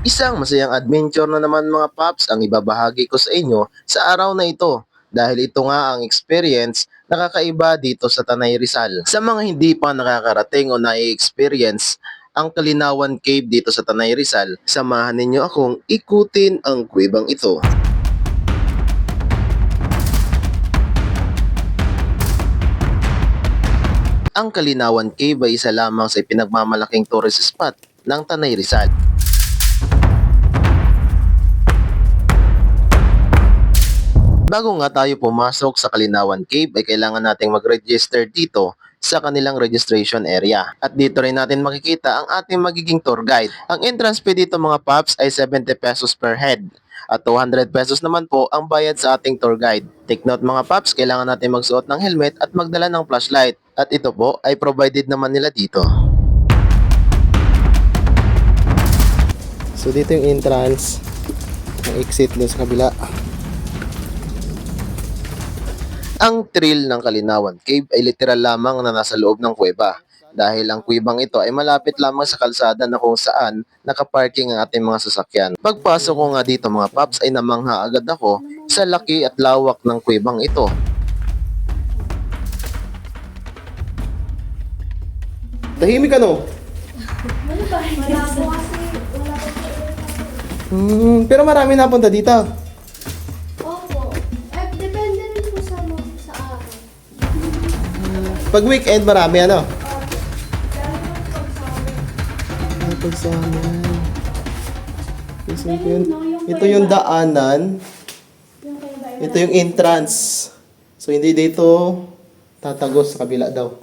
Isang masayang adventure na naman mga paps ang ibabahagi ko sa inyo sa araw na ito dahil ito nga ang experience na kakaiba dito sa Tanay Rizal. Sa mga hindi pa nakakarating o nai-experience ang Kalinawan Cave dito sa Tanay Rizal, samahan ninyo akong ikutin ang kuwebang ito. Ang Kalinawan Cave ay isa lamang sa pinagmamalaking tourist spot ng Tanay Rizal. Bago nga tayo pumasok sa Kalinawan Cave ay kailangan nating mag-register dito sa kanilang registration area. At dito rin natin makikita ang ating magiging tour guide. Ang entrance fee dito mga paps ay 70 pesos per head. At 200 pesos naman po ang bayad sa ating tour guide. Take note mga paps, kailangan natin magsuot ng helmet at magdala ng flashlight. At ito po ay provided naman nila dito. So dito yung entrance, ang exit dun sa kabila. Ang thrill ng Kalinawan Cave ay literal lamang na nasa loob ng kuweba dahil ang kuwebang ito ay malapit lamang sa kalsada na kung saan nakaparking ang ating mga sasakyan. Pagpasok ko nga dito mga paps ay namangha agad ako sa laki at lawak ng kuwebang ito. Tahimik ka no? Wala po kasi, wala po. Pero marami napunta dito. Opo. Depende rin po sa araw. Pag weekend marami ano? Pero pag sa amin, Ito yung daanan. yung kayo ba Ito yung entrance. So hindi dito tatagos sa kabila daw.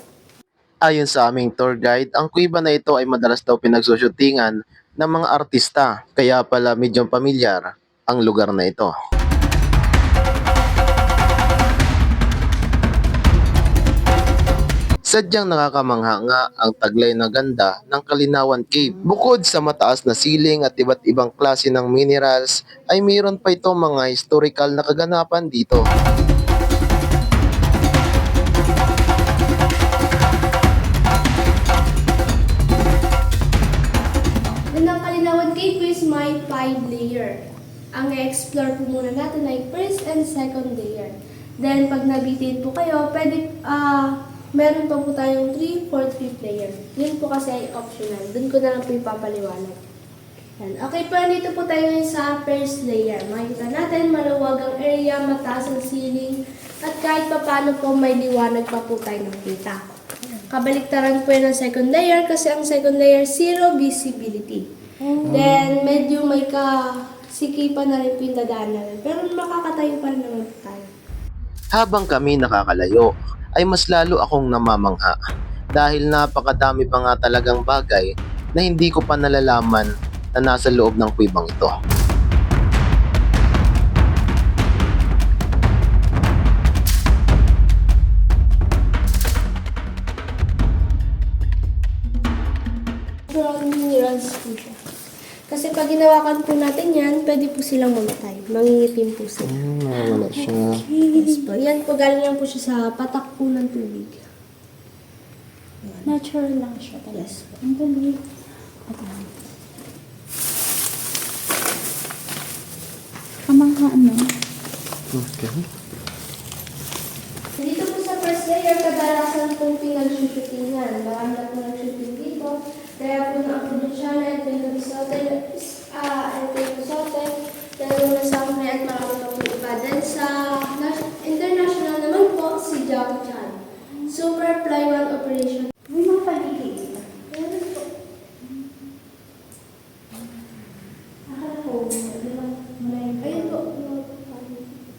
Ayon sa aming tour guide, ang kuweba na ito ay madalas daw pinagsushootingan ng mga artista. Kaya pala medyo pamilyar ang lugar na ito. Sadyang nakakamangha nga ang taglay na ganda ng Kalinawan Cave. Bukod sa mataas na ceiling at iba't ibang klase ng minerals, ay mayroon pa ito mga historical na kaganapan dito. Ang Kalinawan Cave is my 5-layer. Ang i-explore po muna natin ay first and second layer. Then, pag nabitin po kayo, meron pa po tayong 3, 4, 5th layer. Yun po kasi ay optional. Dun ko na lang po ipapaliwanag. Yan. Okay po, dito po tayo ngayon sa first layer. Makikita natin, maluwag ang area, mataas ang ceiling, at kahit pa paano po may liwanag pa po tayo nakita. Kabaliktaran po yun ng second layer kasi ang second layer, zero visibility. Then, medyo may sikipan na rin po yung dadaan namin. Pero makakatayo pa rin naman po tayo. Habang kami nakakalayo, ay mas lalo akong namamangha dahil napakadami pa nga talagang bagay na hindi ko pa nalalaman na nasa loob ng kuwebang ito. Brown minerals po siya. Kasi pag ginawakan po natin yan, pwede po silang mamatay. Mangingitim po sila. Wala siya. Yes po. Yan po, galing lang po siya sa patak po ng tubig. Natural lang siya talaga. Yes po. Ang galing. Kamanghaan no? Okay. Dito po sa first layer, kadalasan pong pinag-shootingan. Marami na po nag-shooting dito. Kaya po na ang produksyon ay pinag-shooting. Ito yung shooting. Pero nasa akin at marami na po iba. Then sa international naman po, si Jackie Chan. Super Fly One Operation. May mga paligid. Meron po. Akala ko, di ba, may... Ayun po.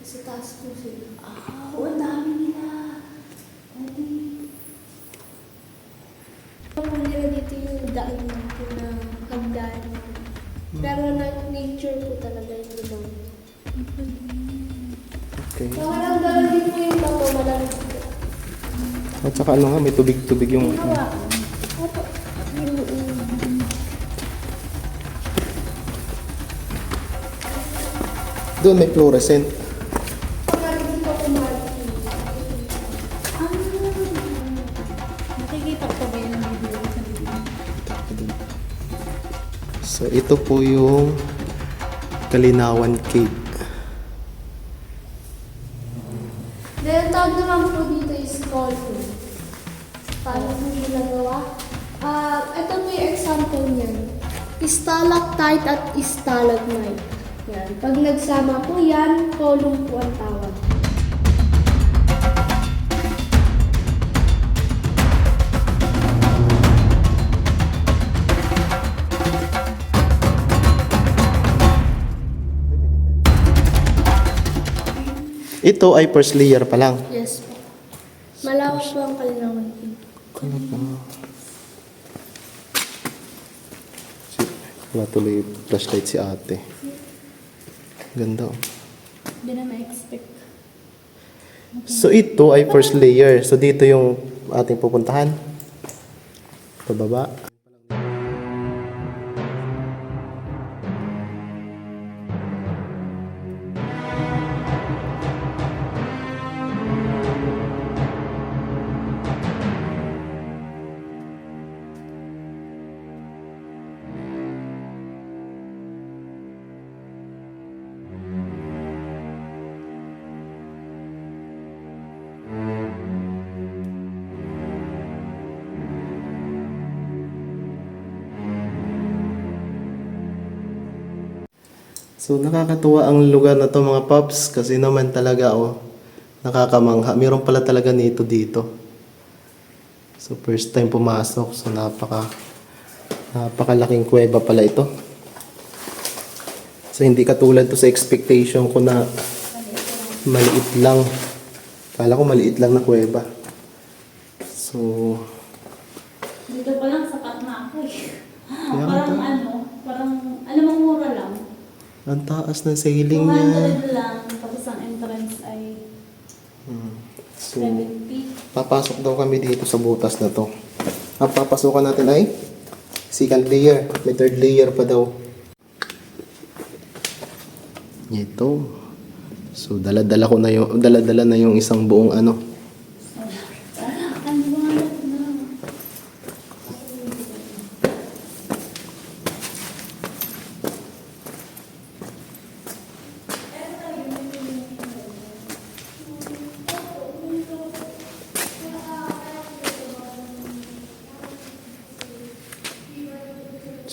Sa taas po sila. Ang dami nila. Pwede. Pamilya dito yung daan natin na hagdan. Pero nature po talaga yung ibang. Okay. So, walang dala din po yung bato, walang At saka ano nga, may tubig-tubig yung... ginawa. Opo. Doon may fluorescent. Pag natin po kumain. Nakikita ko ba yun ang video sa video? So, ito po yung Kalinawan Cave. Then, tawag naman po dito is sculpture. Paano po ginagawa? Ito po yung example niyan. Stalactite at stalagmite. Yan. Pag nagsama po yan, column po ang tawag. Ito ay first layer pa lang. Yes po. Malawak po ang Kalinawan Cave. Wala tuloy yung flashlight si ate. Ganda oh. Hindi na ma-expect. So ito ay first layer. So dito yung ating pupuntahan. Pababa. So nakakatuwa ang lugar na to mga paps kasi naman talaga nakakamangha. Meron pala talaga nito dito. So first time pumasok. So napakalaking kuweba pala ito. So hindi katulad to sa expectation ko na maliit lang. Kala ko maliit lang na kuweba. So Dito pa lang sapat na ako eh. Kaya Parang mong mura lang. ang taas ng ceiling niya. 200 lang, tapos ang entrance ay So 70. papasok daw kami dito sa butas na to. Ang papasukan natin ay second layer. May third layer pa daw. Ito. So dala-dala na yung isang buong ano. Ano ba na?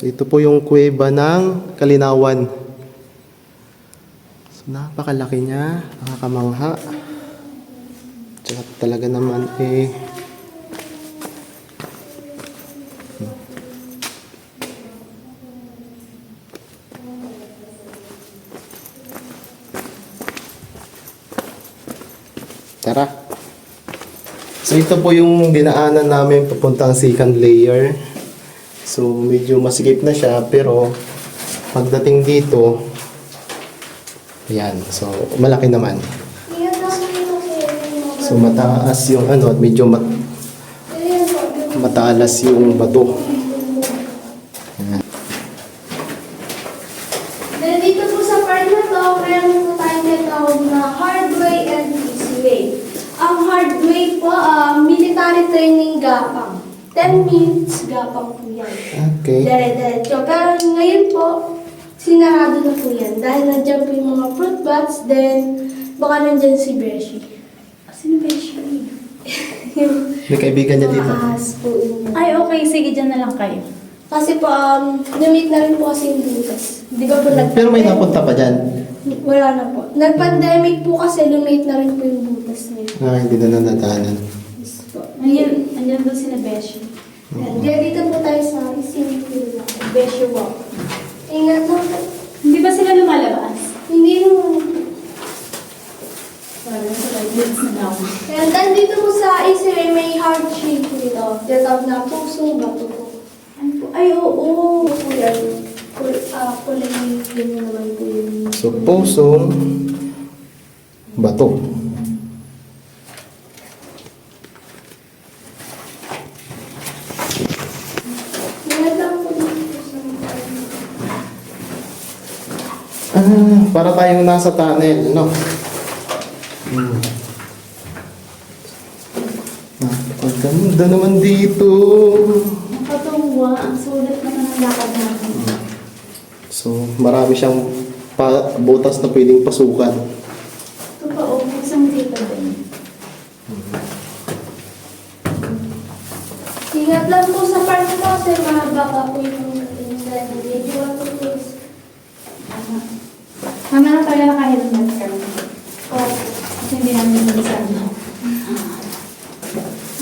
So ito po yung kuweba ng Kalinawan. So napakalaki niya, nakakamangha. Tsaka talaga naman Tara. So ito po yung dinaanan namin papuntang second layer. So medyo masikip na siya pero pagdating dito ayan, so malaki naman. So mataas yung at medyo matalas yung bato. Ayan. Then dito po sa part na to, meron po tayong tinatawag na hard way and easy way. Ang hard way po, military training gapang. 10 minutes gapang po yan. Okay. Dire-diretso. Pero ngayon po, sinarado na po yan. Dahil nandiyan po yung mga fruit bats, then baka nandiyan si Beshi. Sino Beshi? May kaibigan niya dito. Ahas po yun. Ay, okay. Sige, dyan na lang kayo. Kasi po, na-meet na rin po kasi yung butas. Di ba po Pero may napunta pa dyan. Wala na po. Nag-pandemic po kasi lumate na rin po yung butas niya. Hindi na nataanan. Yes po. Andiyan doon sila Beshi. Yan. Dito po tayo sa swimming pool na. Beshi Walk. Ingat lang po. Hindi ba sila lumalabas? Hindi naman. Parang sila goods na daw. Kaya dito po sa Israel may heart shape dito. Tinatawag na puso, bato po. Ano po? Ay, oo. Po yan. Kulay yun naman po yun. So pusong bato. Ingat lang po dito sa Para tayong nasa tunnel, no? Napakaganda naman dito. Nakatuwa. Ang sulit naman ang lakad natin. So, marami siyang butas na pwedeng pasukan. Ito pa, oh, isang dito din. Ingat lang po sa part na to kasi mahaba po yung hindi matutulis. Mama na tayo naka-helmet kami. Oh, Kasi hindi namin bilisan.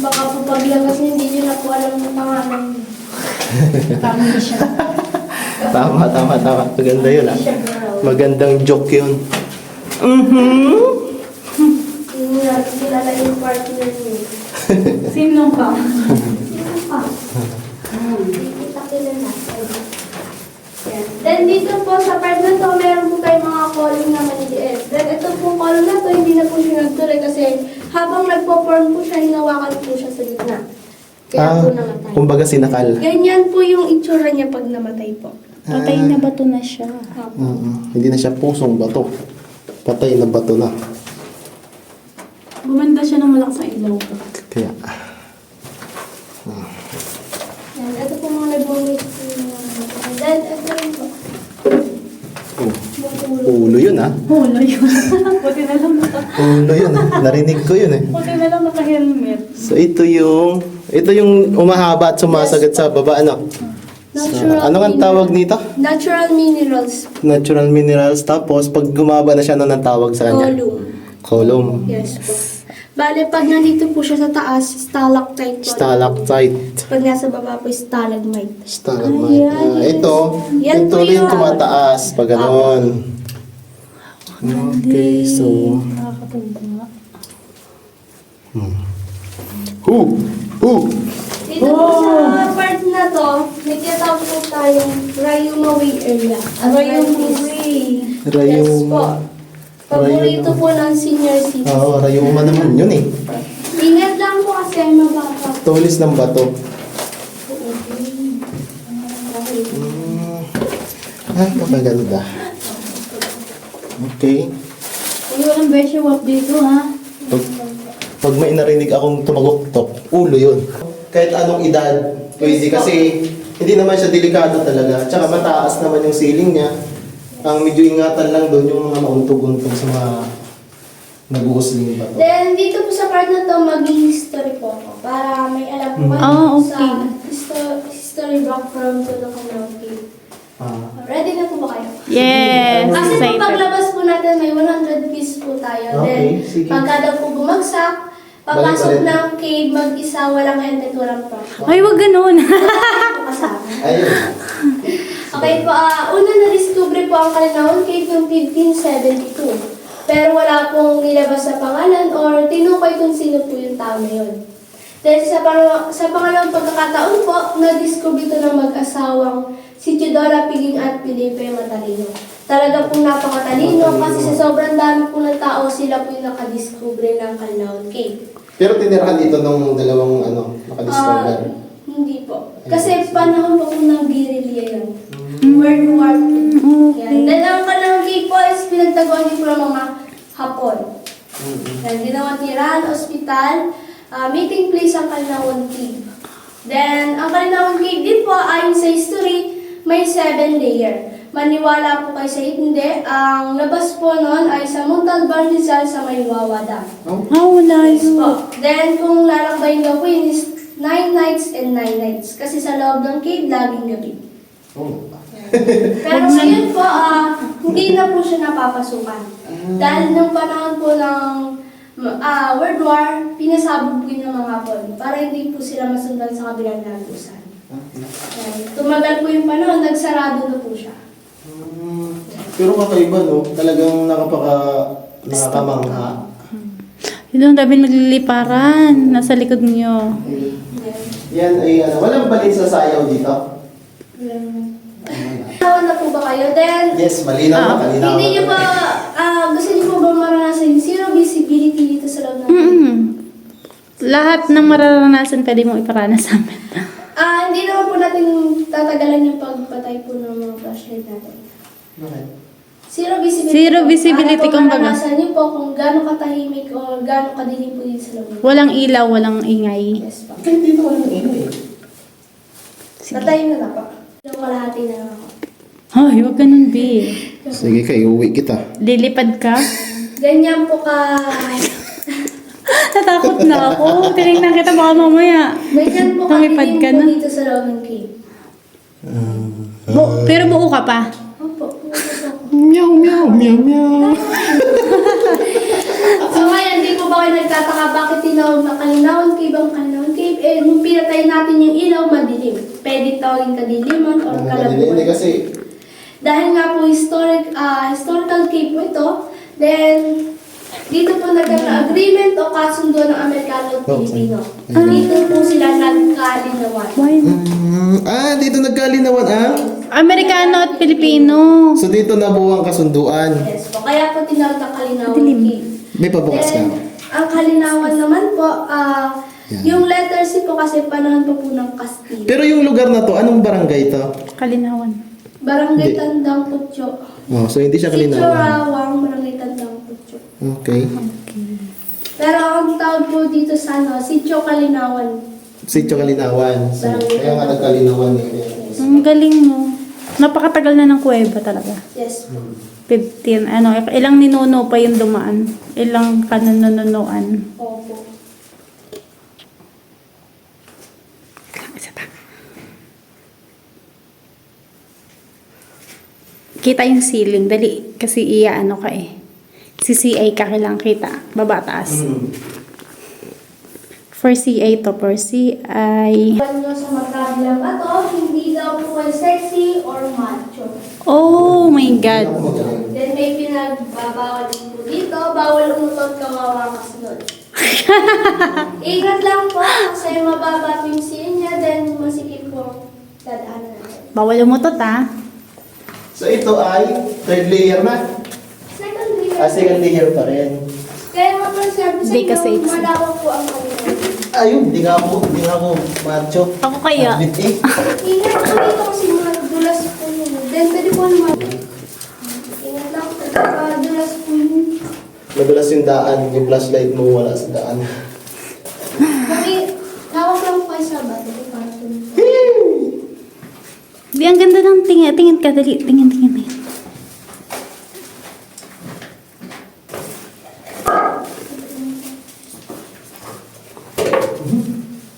baka po paglabas niyo, hindi niyo na po alam yung pangalan niyo. Tama siya. Tama. Maganda yun, ah. Siya, girl. Magandang joke yun. Hindi natin kilala yung partner niyo. Sino pa? Sino pa? Hindi kita kilala. Yan. Then dito po sa part na to, meron po kayo mga column na maliliit. Then ito po column na to, hindi na po siya nagtuloy kasi habang nagpo-form po siya, hinawakan po siya sa gitna. Kaya po namatay. Kumbaga sinakal. Ganyan po yung itsura niya pag namatay po. Patay na bato na siya. Hindi na siya pusong bato. Patay na bato na. Gumanda siya ng malakas sa ilaw. Kaya, Yan. Ito po mga nag-vomit po yung mga namatay. Then ito rin po. Mapulo. ulo yun, ah. Hulo yun. Buti na lang Ulo yun, ah. Narinig ko yun, eh. Buti na lang naka-helmet. So, ito yung umahaba at sumasagat sa baba, ano? So, ano nga ang tawag nito? Natural minerals. Natural minerals. Tapos, pag gumaba na siya, ano nang tawag sa kanya? Column. Column. Yes po. Bale, pag nandito po siya sa taas, stalactite po. Stalactite. Pag nasa baba po, stalagmite. Stalagmite. Ito Yan po rin yun. tumataas. Pag ganon. Okay, so... Nakakatuwa. Dito po sa part na to, may tinatawag po tayong Ryuma Way area. Ryuma Way. Yes po. Paborito po ng senior citizen. Oo, rayuma naman yun, eh. Ingat lang po kasi mababa. Tulis ng bato. Ay, maganda. Okay. Uy, walang besyo wap dito, ha? Pag may narinig akong tumagoktok, ulo yun. Kahit anong edad, pwede kasi hindi naman siya delikado talaga. Tsaka mataas naman yung ceiling niya. Ang medyo ingatan lang doon yung mga mauntog-untog sa mga nag-uusling bato. Then, dito po sa part na to, mag-history po ako. Para may alam po kayo sa history background to the Canal Cave. Ready na po ba kayo? Yes! Kasi po Excited. paglabas po natin, may 100 piece po tayo. Okay, Then, sige. pagka daw po bumagsak, papasok ng cave, mag-isa, walang helmet, walang prop. Ay, wag ganun. Po kasama. Ayun. Okay po, una na-discover po ang Kalinahon Cave noong 1572. Pero wala pong nilabas sa pangalan or tinukay kung sino po yung tao na yun. Then sa pangalawang pagkakataon po, na-discover ito ng mag-asawang si Teodora Piging at Felipe Matalino. Talaga pong napakatalino kasi sa sobrang dami po ng tao, sila po yung nakadiscover ng Kalinahon Cave. Pero tinirahan ito nung dalawang nakadiscover. Hindi po. Kasi panahon po ng guerrilla yun. World War II. Yan. Then ang Kalinahon Cave po is pinagtaguan din po ng mga Hapon. Yan. Ginawa tirahan, ospital, meeting place ang Kalinahon Cave. Then, ang Kalinahon Cave din po, ayon sa history, may 7 layer. Maniwala po kayo sa hindi, ang labas po noon ay sa Montalban Rizal sa Maywawa Dam. Wala Yes yun. po. Then, kung lalakbayin daw po yun is 9 nights and 9 nights. Kasi sa loob ng cave, laging gabi. Pero ngayon po, hindi na po siya napapasukan. Dahil nung panahon po ng World War, pinasabog po yun ng mga Hapon para hindi po sila masundan sa kabilang lagusan. Tumagal po yung panahon, nagsarado na po siya. Pero kakaiba, no? Talagang nakakamangha. Yun ang dami nagliliparan. Nasa likod niyo. Yan ay walang balin sa sayaw dito. Tawa na po ba kayo? Then, Yes, malinaw na, kalinaw. hindi niyo ba, gusto niyo po ba maranasan yung zero visibility dito sa loob ng Lahat ng mararanasan pwede mong iparanas sa amin. Hindi naman po natin tatagalan yung pagpatay po ng mga flashlight natin. Bakit? Zero visibility. Zero visibility, Para po kumbaga. maranasan niyo po kung gaano katahimik o gaano kadilim po dito sa loob. Walang ilaw, walang ingay. Yes po. Kahit dito walang ingay. Tatayin na na po. Yung kalahati na lang ako. Ay, wag ganun, B. Sige kay, uwi kita. Lilipad ka? Ganyan po ka... Natakot na ako. Tinignan kita baka mamaya. Ganyan po Lumipad ka kadilim po na. dito sa loob ng cave. Pero buo ka pa. Opo, pumunta ako. Meow, meow, meow, meow. So ngayon, di po ba kayo nagtataka bakit tinawag na Kalinawan Cave ang Kalinawan Cave? Eh, nung pinatay natin yung ilaw, madilim. Pwede tawagin kadiliman o Hindi kalabuan. kasi, Dahil nga po historical cave po ito, then dito po nagkaka-agreement o kasundo ng Amerikano at Pilipino. Dito po sila nagkalinawan. Why? dito nagkalinawan Amerikano at Pilipino. So dito nabuo ang kasunduan. Yes po, kaya po tinawag na Kalinawan Dilim. Cave. May pabukas ka. Then, ang Kalinawan naman po, Yan. yung letter C po kasi panahon po ng Castile. Pero yung lugar na to, anong barangay to? Kalinawan. Barangay Hindi. Tandang Putyo. Oh, so hindi siya Sitio kalinawan. Rawang, Barangay Tandang Putyo. Okay. Pero ang tawag po dito sa Sitio Kalinawan. Sitio Kalinawan. So, kaya nga nagkalinawan eh. Ang galing mo. Napakatagal na ng kuweba talaga. Yes po. 15, ilang ninuno pa yung dumaan. Ilang kanununuan. Opo. Isa pa. Kita yung ceiling. Dali, kasi ano ka eh. Si CA ka kailangan kita. Baba, taas. For CA to, for CI. Pag nyo sa magkabilang bato, hindi daw po kayo sexy or macho. Oh my God. Then may pinagbabawal din po dito, bawal umutot kawawa ka sunod. Ingat lang po kasi mababa po yung scene niya, then masikip po dadaanan natin. Bawal umutot ah. So ito ay third layer na. Second layer. Second layer pa rin. Kaya nga po sabi sa Hindi kasi inyo, it's- malawak po ang kanilang. Ayun, di nga ako macho. Ako kaya. Bit eh. Ingat po dito kasi madulas po yun. Then pwede po naman. Ingat lang po, madulas po yun. Madulas yung daan, yung flashlight mo wala sa daan. Kami, hawak lang po kayo sa bato. Para po. Di, ang ganda ng tingin. Tingin ka, dali. Tingin.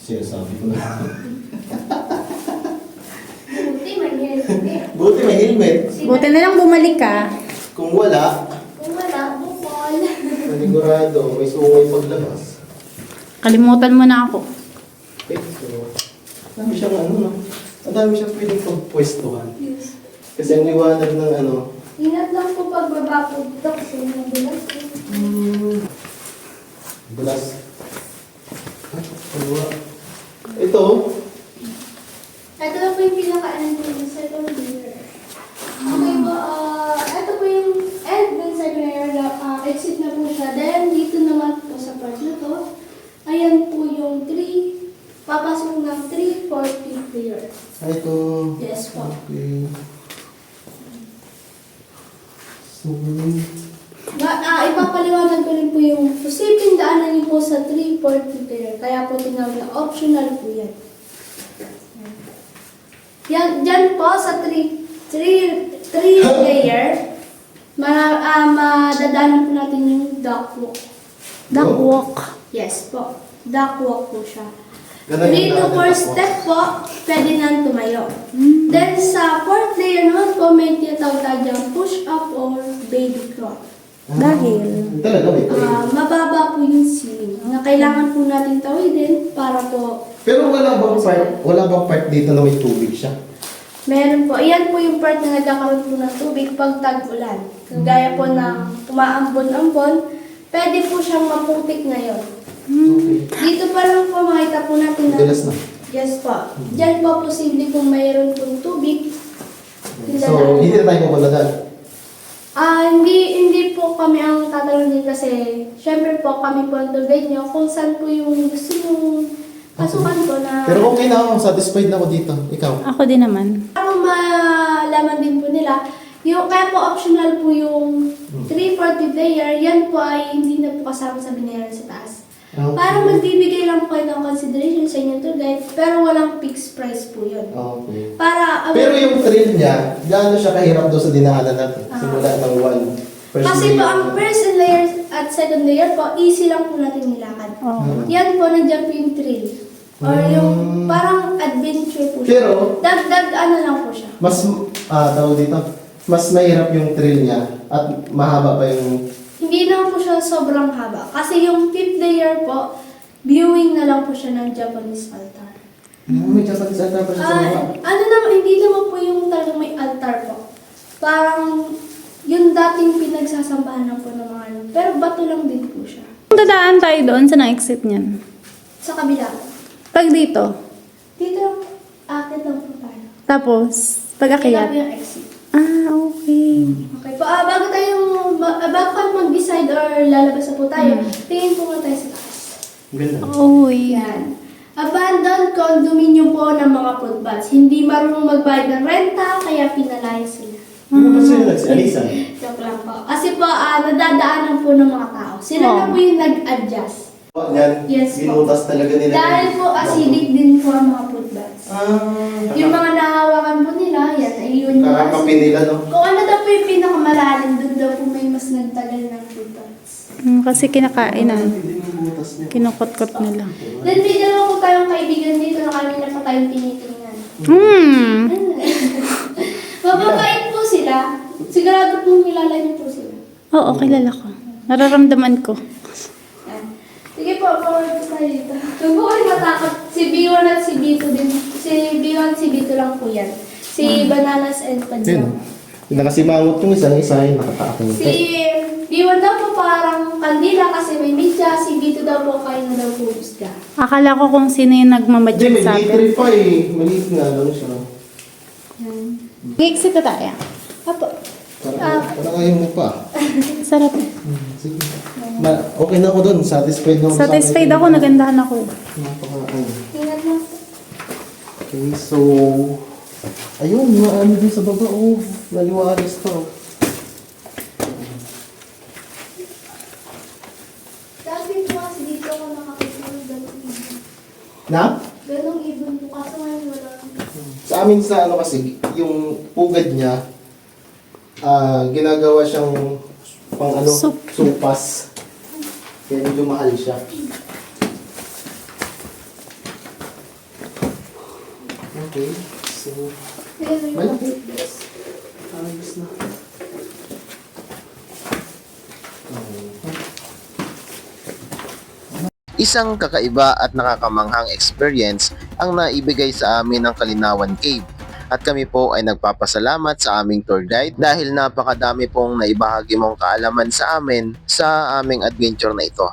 Siya sabi ko na. Buti, may helmet. Buti may helmet. Buti na lang bumalik ka. Kung wala, Kung wala, bukol. panigurado, may sungay paglabas. Kalimutan mo na ako. Okay, so, dami siyang no? Ang dami siyang pwedeng pagpwestuhan. Yes. Kasi ang liwanag ng Ingat lang po pagbaba po dito kasi madulas po. bulas. Ay, kaliwa. Ito, Ito na po yung pinaka-end po yung second layer. Okay po, ito po yung end ng second layer. Exit na po siya. Then, dito naman po sa part na to, ayan po yung 3, papasok ng 3, 4, 5th layer. ito. Yes po. Okay. So, Ipapaliwanag ko rin po yung posibleng daanan niyo po sa 3, 4, 5th layer. Kaya po tinawag na optional po yan. Yan, dyan po sa 3 layer, madadaanan po natin yung ductwalk. Duckwalk. Yes po, ductwalk po siya. Ganun 3 yung to 4 daan ng ductwalk. step po, pwede nang tumayo. Then sa 4th layer naman po, may tinatawag tayong push up or baby crawl. Dahil. Talaga may train. Mababa po yung ceiling na kailangan po natin tawidin para po Pero wala bang part dito na may tubig siya? meron po. Iyan po yung part na nagkakaroon po ng tubig pag tag-ulan. Kagaya po ng umaambon-ambon, pwede po siyang maputik ngayon. Okay. Dito pa lang po makita po natin na Dalas na. yes po. Diyan po posible kung mayroon pong tubig. So, hindi na tayo pupunta dyan. Hindi po kami ang tatanungin kasi syempre po kami po ang tour guide nyo kung saan po yung gusto yung pasukan po na Pero okay na ako, satisfied na ako dito. Ikaw? Ako din naman. para malaman din po nila yung kaya po optional po yung 3, 4 layer yan po ay hindi na po kasama sa binayaran sa taas. Okay. Para magbibigay lang po kayo ng consideration sa inyong tour guide, pero walang fixed price po yun. Okay. Para, Pero yung thrill niya, gaano siya kahirap doon sa dinaanan natin? Simula ng first kasi po layer. ang first layer at second layer po, easy lang po natin nilakad. Yan po, nandiyan po yung thrill. Or yung parang adventure po siya. Pero, Dagdag ano lang po siya. mas, tawag dito, mas mahirap yung thrill niya at mahaba pa yung... Hindi naman po siya sobrang haba. Kasi yung fifth layer po, viewing na lang po siya ng Japanese altar. May Japanese altar pa siya sa baba. Ano naman, hindi naman po yung talagang may altar po. Parang yung dating pinagsasambahan lang po ng mga ano. Pero bato lang din po siya. Kung dadaan tayo doon, saan ang exit niyan? Sa kabila. Pag dito, Dito lang po, akit lang po tayo. tapos, pag Kaya po akyat. yung exit. Okay. Okay po, bago kayo mag-decide or lalabas na po tayo, tingin po muna tayo sa taas. Ganda. Uy. Yan. Abandoned condominium po ng mga footpaths. Hindi marunong magbayad ng renta, kaya pinalayas sila. Ano ba sila nagsialisan? Joke lang po. Kasi po, nadadaanan po ng mga tao. Sila na po yung nag-adjust. Yan, Yes po. binutas talaga nila. Dahil po, acidic din po ang mga footpaths. Yung Ah, mga nahawakan po nila, yan, ay yun yung kakapin nila, no? Kung ano daw po yung pinakamalalim, doon daw po may mas nagtagal ng footpaths. Kasi kinakain na. Hindi yung butas niya. Kinukot-kot nila. Then, may dalawa po tayong kaibigan dito na kanina pa tayong tinitingnan. Mababait po sila. Sigurado pong kilala niyo po sila. Oo, kilala ko. Nararamdaman ko. Yan. Sige po, forward po tayo dito. Huwag po kayo matakot. Si B1 at si B2 din. Si B1 at si B2 lang po yan. Si Bananas and Padjam. Nakasimangot yung isa yung nakataakong. Si B1 daw po parang kandila kasi may media. Si B2 daw po kayo na daw po husga. Akala ko kung sino yung Hindi, nagmamadyag may sa glitter akin. pa eh. Maliit nga lang siya. Yan. Exit na tayo. Apo. Parang ayaw mo pa. Sarap. Sige. Okay na ako dun. Satisfied na ako. Satisfied ako, nagandahan ako. Napaka-ano. Ingat lang po. Okay, so... Ayun, ano din sa baba, oh. Naliwaris to. Dati po kasi dito ako nakakita ng ganong ibon. Na? Ganong ibon po kaso ngayon wala. Sa amin sa ano kasi, yung pugad niya, ginagawa siyang pang ano, Soup. supas. Kaya medyo mahal siya. Okay, so, Ayun, malaki. Ayos na. Isang kakaiba at nakakamanghang experience ang naibigay sa amin ng Kalinawan Cave. At kami po ay nagpapasalamat sa aming tour guide dahil napakadami pong naibahagi mong kaalaman sa amin sa aming adventure na ito.